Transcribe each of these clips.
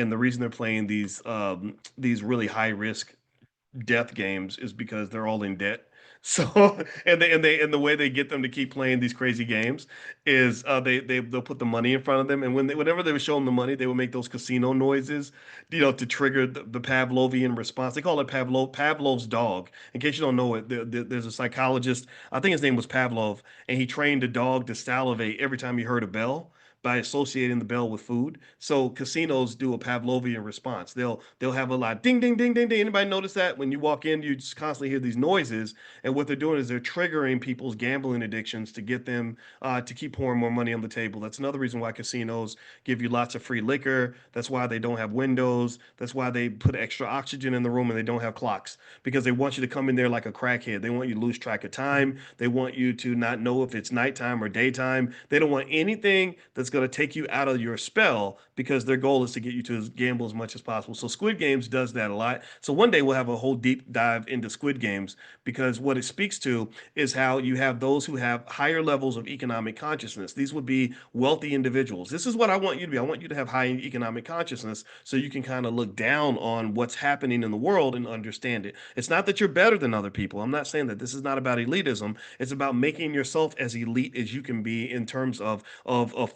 And the reason they're playing these really high risk death games is because they're all in debt. So and the way they get them to keep playing these crazy games is they'll put the money in front of them, and whenever they would show them the money, they would make those casino noises, to trigger the Pavlovian response. They call it Pavlov's dog. In case you don't know it, there's a psychologist. I think his name was Pavlov, and he trained a dog to salivate every time he heard a bell by associating the bell with food. So casinos do a Pavlovian response. They'll have a lot ding ding ding ding ding. Anybody notice that when you walk in, you just constantly hear these noises, and what they're doing is they're triggering people's gambling addictions to get them to keep pouring more money on the table. That's another reason why casinos give you lots of free liquor. That's why they don't have windows. That's why they put extra oxygen in the room and they don't have clocks, because they want you to come in there like a crackhead. They want you to lose track of time. They want you to not know if it's nighttime or daytime. They don't want anything that's going to take you out of your spell, because their goal is to get you to gamble as much as possible. So Squid Games does that a lot. So one day we'll have a whole deep dive into Squid Games, because what it speaks to is how you have those who have higher levels of economic consciousness. These would be wealthy individuals. This is what I want you to be. I want you to have high economic consciousness so you can kind of look down on what's happening in the world and understand it. It's not that you're better than other people. I'm not saying that. This is not about elitism. It's about making yourself as elite as you can be in terms of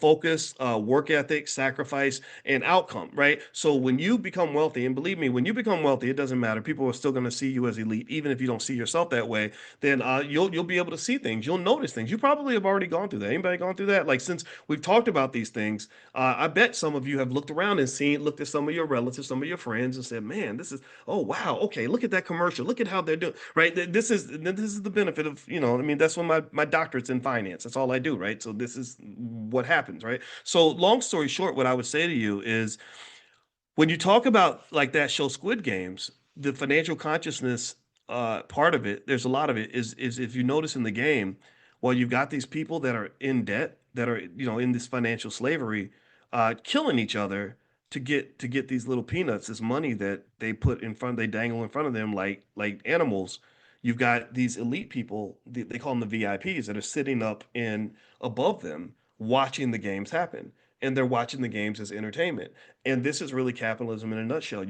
focus, work ethic, sacrifice, and outcome, right? So when you become wealthy, and believe me, when you become wealthy, it doesn't matter. People are still going to see you as elite, even if you don't see yourself that way. Then you'll be able to see things. You'll notice things. You probably have already gone through that. Anybody gone through that? Like, since we've talked about these things, I bet some of you have looked around and looked at some of your relatives, some of your friends, and said, "Man, this is oh wow, okay, look at that commercial. Look at how they're doing." Right? This is the benefit of, I mean, that's when my doctorate's in finance. That's all I do, right? So this is what happens, right? So long story short, what I would say to you is, when you talk about like that show Squid Games, the financial consciousness part of it, there's a lot of it is if you notice in the game, well, you've got these people that are in debt, that are in this financial slavery, killing each other to get these little peanuts, this money that they dangle in front of them like animals. You've got these elite people, they call them the VIPs, that are sitting up in above them watching the games happen, and they're watching the games as entertainment. And this is really capitalism in a nutshell.